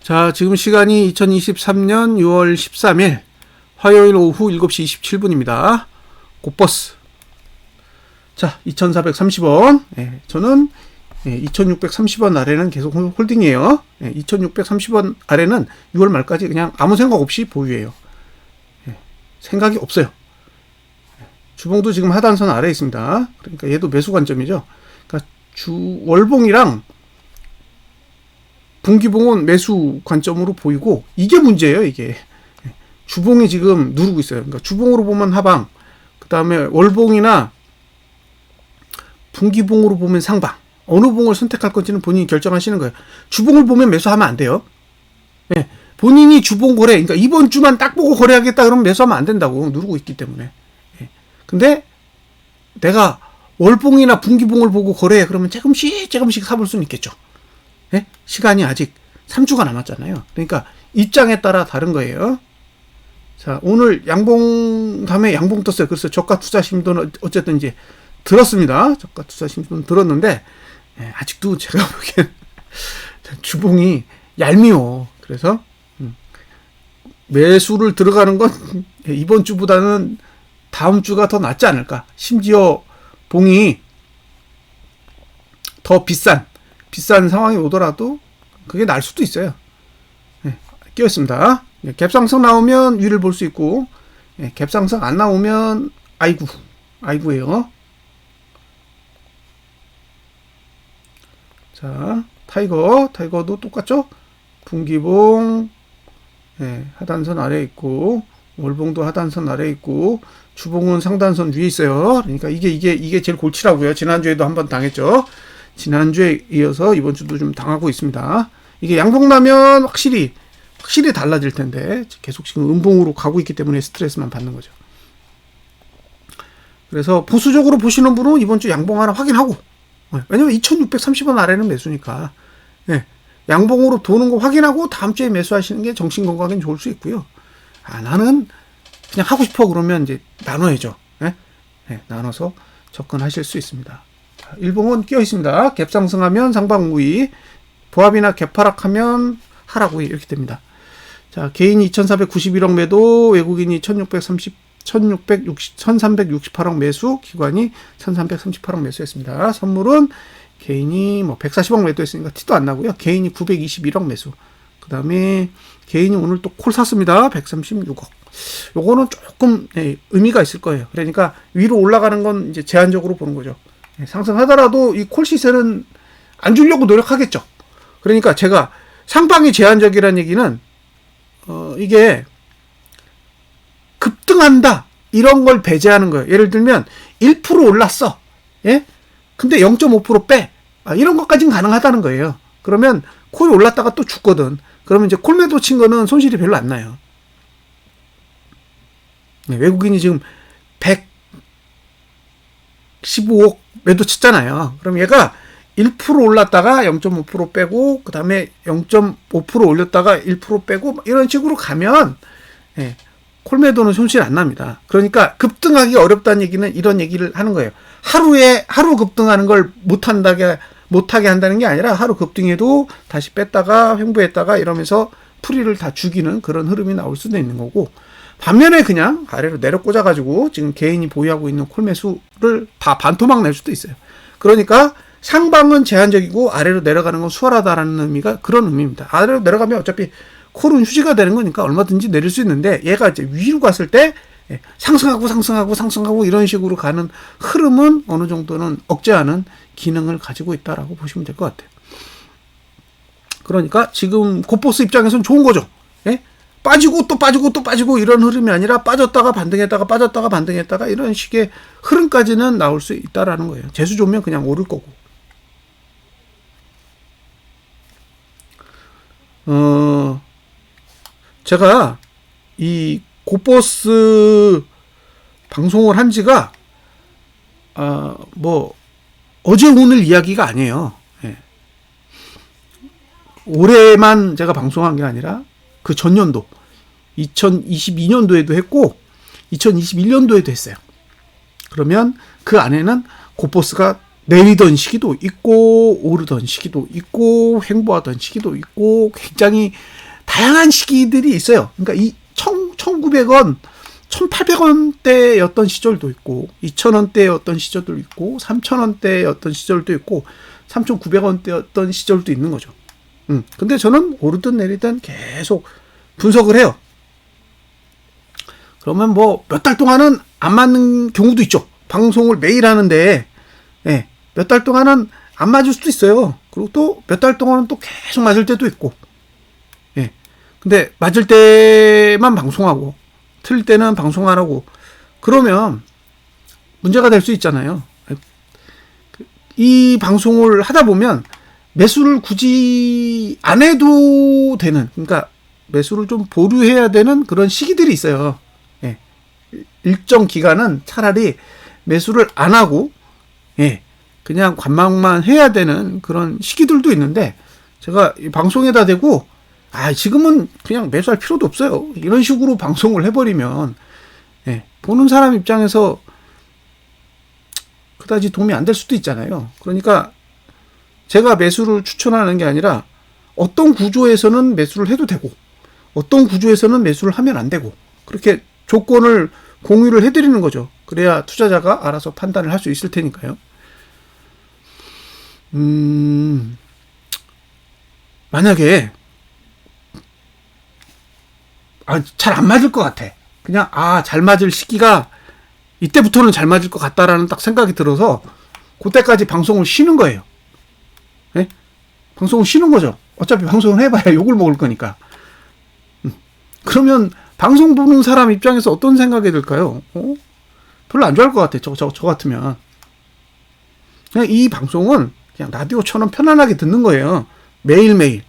자, 지금 시간이 2023년 6월 13일 화요일 오후 7시 27분입니다. 곧버스. 자, 2,430원. 저는 2,630원 아래는 계속 홀딩이에요. 2,630원 아래는 6월 말까지 그냥 아무 생각 없이 보유해요. 생각이 없어요. 주봉도 지금 하단선 아래에 있습니다. 그러니까 얘도 매수 관점이죠. 그러니까 월봉이랑 분기봉은 매수 관점으로 보이고, 이게 문제예요. 이게 주봉이 지금 누르고 있어요. 그러니까 주봉으로 보면 하방, 그 다음에 월봉이나 분기봉으로 보면 상방, 어느 봉을 선택할 건지는 본인이 결정하시는 거예요. 주봉을 보면 매수하면 안 돼요. 본인이 주봉 거래, 그러니까 이번 주만 딱 보고 거래하겠다 그러면 매수하면 안 된다고, 누르고 있기 때문에. 근데 내가 월봉이나 분기봉을 보고 거래해 그러면 조금씩 사볼 수는 있겠죠. 시간이 아직 3주가 남았잖아요. 그러니까 입장에 따라 다른 거예요. 자, 오늘 양봉 다음에 양봉 떴어요. 그래서 저가 투자 심도는 어쨌든 이제 들었습니다. 저가 투자 심도는 들었는데 아직도 제가 보기엔 주봉이 얄미워. 그래서 매수를 들어가는 건 이번 주보다는 다음 주가 더 낫지 않을까. 심지어 봉이 더 비싼 상황이 오더라도 그게 날 수도 있어요. 끼웠습니다. 갭상승 나오면 위를 볼 수 있고, 갭상승 안 나오면 아이구예요. 자, 타이거도 똑같죠? 분기봉 하단선 아래에 있고, 월봉도 하단선 아래에 있고, 주봉은 상단선 위에 있어요. 그러니까 이게 제일 골치라고요. 지난주에도 한번 당했죠. 지난주에 이어서 이번 주도 좀 당하고 있습니다. 이게 양봉 나면 확실히 달라질 텐데 계속 지금 음봉으로 가고 있기 때문에 스트레스만 받는 거죠. 그래서 보수적으로 보시는 분은 이번 주 양봉 하나 확인하고, 왜냐면 2,630원 아래는 매수니까 양봉으로 도는 거 확인하고 다음 주에 매수하시는 게 정신 건강엔 좋을 수 있고요. 나는 그냥 하고 싶어 그러면 이제 나눠야죠. 나눠서 접근하실 수 있습니다. 일봉은 끼어 있습니다. 갭 상승하면 상방 우위, 보합이나 갭 하락하면 하락 우위 이렇게 됩니다. 자, 개인이 2,491억 매도, 외국인이 1,368억 매수, 기관이 1,338억 매수했습니다. 선물은 개인이 140억 매도했으니까 티도 안 나고요. 개인이 921억 매수. 그 다음에 개인이 오늘 또 콜 샀습니다. 136억. 요거는 조금 의미가 있을 거예요. 그러니까 위로 올라가는 건 이제 제한적으로 보는 거죠. 상승하더라도 이 콜 시세는 안 주려고 노력하겠죠. 그러니까 제가 상방이 제한적이라는 얘기는 이게 급등한다 이런 걸 배제하는 거예요. 예를 들면 1% 올랐어. 근데 0.5% 빼. 이런 것까지는 가능하다는 거예요. 그러면 콜이 올랐다가 또 죽거든. 그러면 이제 콜 매도 친 거는 손실이 별로 안 나요. 외국인이 지금 115억 매도 쳤잖아요. 그럼 얘가 1% 올랐다가 0.5% 빼고, 그 다음에 0.5% 올렸다가 1% 빼고, 이런 식으로 가면, 콜 매도는 손실 안 납니다. 그러니까 급등하기 어렵다는 얘기는 이런 얘기를 하는 거예요. 하루 급등하는 걸 못하게 한다는 게 아니라 하루 급등해도 다시 뺐다가 횡보했다가 이러면서 풀이를 다 죽이는 그런 흐름이 나올 수도 있는 거고, 반면에 그냥 아래로 내려 꽂아가지고 지금 개인이 보유하고 있는 콜 매수를 다 반토막 낼 수도 있어요. 그러니까 상방은 제한적이고 아래로 내려가는 건 수월하다라는 의미가 그런 의미입니다. 아래로 내려가면 어차피 콜은 휴지가 되는 거니까 얼마든지 내릴 수 있는데, 얘가 이제 위로 갔을 때 상승하고 이런 식으로 가는 흐름은 어느 정도는 억제하는 기능을 가지고 있다라고 보시면 될 것 같아요. 그러니까 지금 곧버스 입장에서는 좋은 거죠. 빠지고 또 빠지고 이런 흐름이 아니라 빠졌다가 반등했다가 이런 식의 흐름까지는 나올 수 있다라는 거예요. 재수 좋으면 그냥 오를 거고. 제가 이 곧버스 방송을 한 지가 어제 오늘 이야기가 아니에요. 올해만 제가 방송한 게 아니라 그 전년도 2022년도에도 했고 2021년도에도 했어요. 그러면 그 안에는 곧버스가 내리던 시기도 있고 오르던 시기도 있고 횡보하던 시기도 있고 굉장히 다양한 시기들이 있어요. 그러니까 이 1,900원, 1,800원대였던 시절도 있고 2,000원대였던 시절도 있고 3,000원대였던 시절도 있고 3,900원대였던 시절도 있는 거죠. 근데 저는 오르든 내리든 계속 분석을 해요. 그러면 뭐 몇 달 동안은 안 맞는 경우도 있죠. 방송을 매일 하는데 예, 몇 달 동안은 안 맞을 수도 있어요. 그리고 또 몇 달 동안은 또 계속 맞을 때도 있고. 예. 근데 맞을 때만 방송하고 틀릴 때는 방송 안 하고 그러면 문제가 될 수 있잖아요. 이 방송을 하다 보면 매수를 굳이 안 해도 되는, 그러니까 매수를 좀 보류해야 되는 그런 시기들이 있어요. 예. 일정 기간은 차라리 매수를 안 하고 예, 그냥 관망만 해야 되는 그런 시기들도 있는데 제가 이 방송에다 대고 지금은 그냥 매수할 필요도 없어요. 이런 식으로 방송을 해버리면 예, 보는 사람 입장에서 그다지 도움이 안 될 수도 있잖아요. 그러니까 제가 매수를 추천하는 게 아니라 어떤 구조에서는 매수를 해도 되고 어떤 구조에서는 매수를 하면 안 되고 그렇게 조건을 공유를 해드리는 거죠. 그래야 투자자가 알아서 판단을 할 수 있을 테니까요. 만약에 잘 안 맞을 것 같아. 그냥 잘 맞을 시기가 이때부터는 잘 맞을 것 같다라는 딱 생각이 들어서 그때까지 방송을 쉬는 거예요. 네? 방송을 쉬는 거죠. 어차피 방송을 해봐야 욕을 먹을 거니까. 그러면 방송 보는 사람 입장에서 어떤 생각이 들까요? 별로 안 좋아할 것 같아. 저 같으면. 그냥 이 방송은 그냥 라디오처럼 편안하게 듣는 거예요. 매일매일.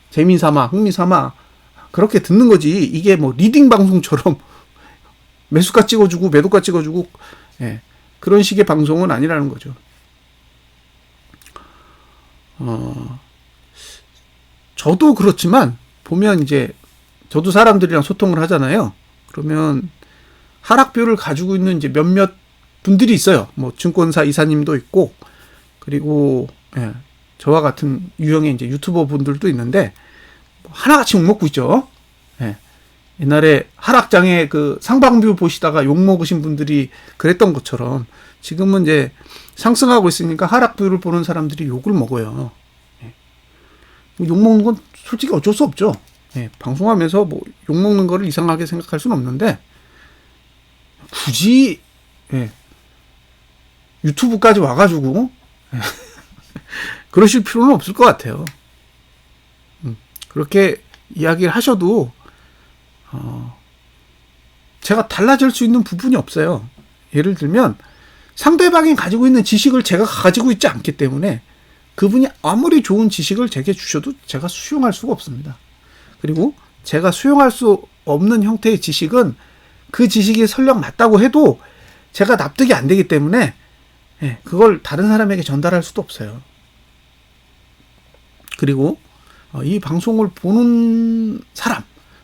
재미삼아, 흥미삼아. 그렇게 듣는 거지. 이게 뭐 리딩 방송처럼 매수가 찍어주고 매도가 찍어주고 예, 그런 식의 방송은 아니라는 거죠. 저도 그렇지만 보면 이제 저도 사람들이랑 소통을 하잖아요. 그러면 하락뷰를 가지고 있는 이제 몇몇 분들이 있어요. 뭐 증권사 이사님도 있고 그리고 예, 저와 같은 유형의 이제 유튜버 분들도 있는데 하나같이 욕먹고 있죠. 예. 옛날에 하락장에 그 상방뷰 보시다가 욕먹으신 분들이 그랬던 것처럼 지금은 이제 상승하고 있으니까 하락뷰를 보는 사람들이 욕을 먹어요. 예. 욕먹는 건 솔직히 어쩔 수 없죠. 예. 방송하면서 뭐 욕먹는 거를 이상하게 생각할 수는 없는데 굳이 예. 유튜브까지 와가지고 예. 그러실 필요는 없을 것 같아요. 그렇게 이야기를 하셔도 제가 달라질 수 있는 부분이 없어요. 예를 들면 상대방이 가지고 있는 지식을 제가 가지고 있지 않기 때문에 그분이 아무리 좋은 지식을 제게 주셔도 제가 수용할 수가 없습니다. 그리고 제가 수용할 수 없는 형태의 지식은 그 지식이 설령 맞다고 해도 제가 납득이 안 되기 때문에 그걸 다른 사람에게 전달할 수도 없어요. 그리고 이 방송을 보는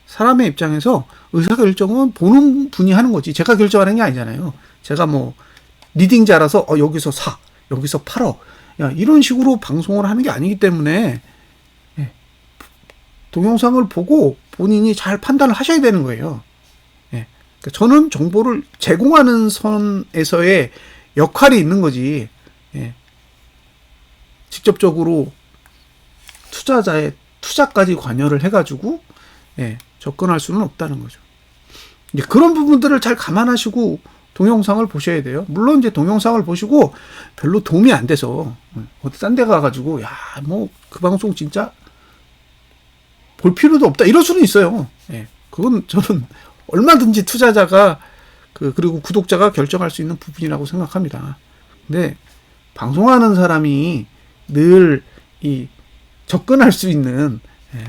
사람의 입장에서 의사결정은 보는 분이 하는 거지 제가 결정하는 게 아니잖아요. 제가 뭐 리딩자라서 여기서 사 여기서 팔어 이런 식으로 방송을 하는 게 아니기 때문에 동영상을 보고 본인이 잘 판단을 하셔야 되는 거예요. 그러니까 저는 정보를 제공하는 선에서의 역할이 있는 거지 직접적으로 투자자의 투자까지 관여를 해가지고 접근할 수는 없다는 거죠. 이제 그런 부분들을 잘 감안하시고 동영상을 보셔야 돼요. 물론 이제 동영상을 보시고 별로 도움이 안 돼서 어디 딴 데 가가지고 뭐 그 방송 진짜 볼 필요도 없다 이럴 수는 있어요. 그건 저는 얼마든지 투자자가 그리고 구독자가 결정할 수 있는 부분이라고 생각합니다. 근데 방송하는 사람이 늘 이 접근할 수 있는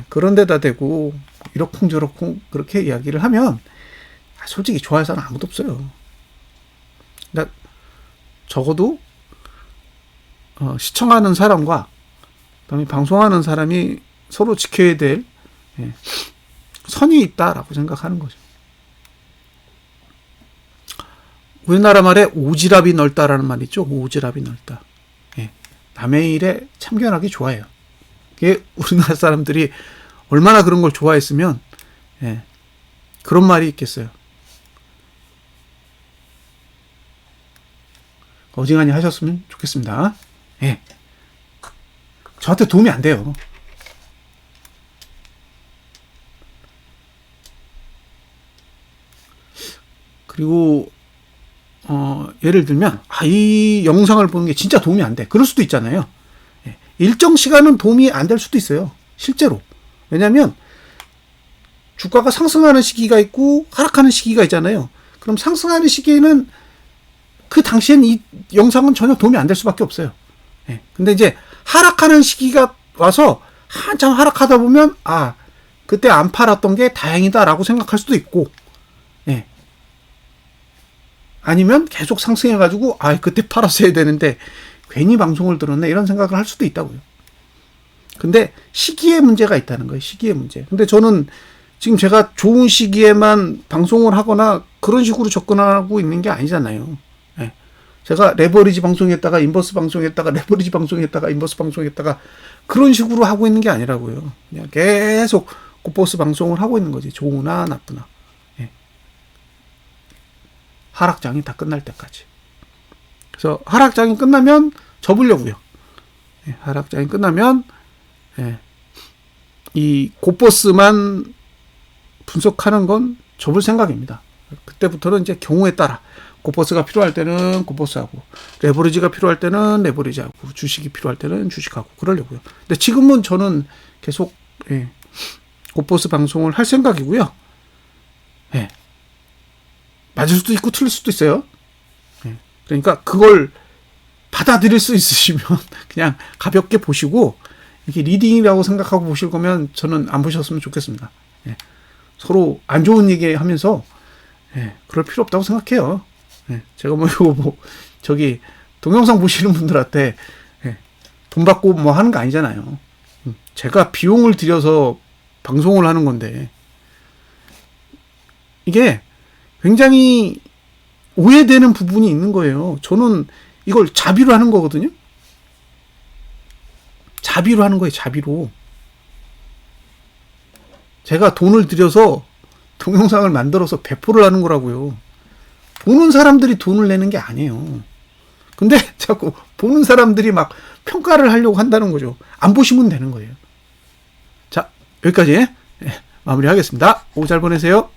그런 데다 대고 이러쿵저러쿵 그렇게 이야기를 하면 솔직히 좋아할 사람 아무도 없어요. 그러니까 적어도 시청하는 사람과 그다음에 방송하는 사람이 서로 지켜야 될 선이 있다라고 생각하는 거죠. 우리나라 말에 오지랖이 넓다라는 말이 있죠. 오지랖이 넓다. 남의 일에 참견하기 좋아해요. 그게 우리나라 사람들이 얼마나 그런 걸 좋아했으면 예, 그런 말이 있겠어요. 어지간히 하셨으면 좋겠습니다. 예. 저한테 도움이 안 돼요. 그리고 예를 들면 이 영상을 보는 게 진짜 도움이 안 돼. 그럴 수도 있잖아요. 예. 일정 시간은 도움이 안 될 수도 있어요. 실제로. 왜냐하면 주가가 상승하는 시기가 있고 하락하는 시기가 있잖아요. 그럼 상승하는 시기에는 그 당시엔 이 영상은 전혀 도움이 안 될 수밖에 없어요. 예. 근데 이제 하락하는 시기가 와서 한참 하락하다 보면 그때 안 팔았던 게 다행이다라고 생각할 수도 있고, 예. 아니면 계속 상승해가지고 그때 팔았어야 되는데 괜히 방송을 들었네 이런 생각을 할 수도 있다고요. 근데 시기의 문제가 있다는 거예요. 시기의 문제. 근데 저는 지금 제가 좋은 시기에만 방송을 하거나 그런 식으로 접근하고 있는 게 아니잖아요. 예. 제가 레버리지 방송했다가 인버스 방송했다가 레버리지 방송했다가 인버스 방송했다가 그런 식으로 하고 있는 게 아니라고요. 그냥 계속 곱버스 방송을 하고 있는 거지. 좋으나 나쁘나. 예. 하락장이 다 끝날 때까지. 그래서 하락장이 끝나면 접으려고요. 예. 하락장이 끝나면 이 곱버스만 분석하는 건 접을 생각입니다. 그때부터는 이제 경우에 따라 곱버스가 필요할 때는 곱버스하고 레버리지가 필요할 때는 레버리지하고 주식이 필요할 때는 주식하고 그러려고요. 근데 지금은 저는 계속 곱버스 방송을 할 생각이고요. 예. 맞을 수도 있고 틀릴 수도 있어요. 예. 그러니까 그걸 받아들일 수 있으시면 그냥 가볍게 보시고 이게 리딩이라고 생각하고 보실 거면 저는 안 보셨으면 좋겠습니다. 예. 서로 안 좋은 얘기 하면서 그럴 필요 없다고 생각해요. 제가 저기 동영상 보시는 분들한테 돈 받고 뭐 하는 거 아니잖아요. 제가 비용을 들여서 방송을 하는 건데 이게 굉장히 오해되는 부분이 있는 거예요. 저는 이걸 자비로 하는 거거든요. 자비로 하는 거예요. 자비로. 제가 돈을 들여서 동영상을 만들어서 배포를 하는 거라고요. 보는 사람들이 돈을 내는 게 아니에요. 근데 자꾸 보는 사람들이 막 평가를 하려고 한다는 거죠. 안 보시면 되는 거예요. 자, 여기까지 마무리하겠습니다. 오후 잘 보내세요.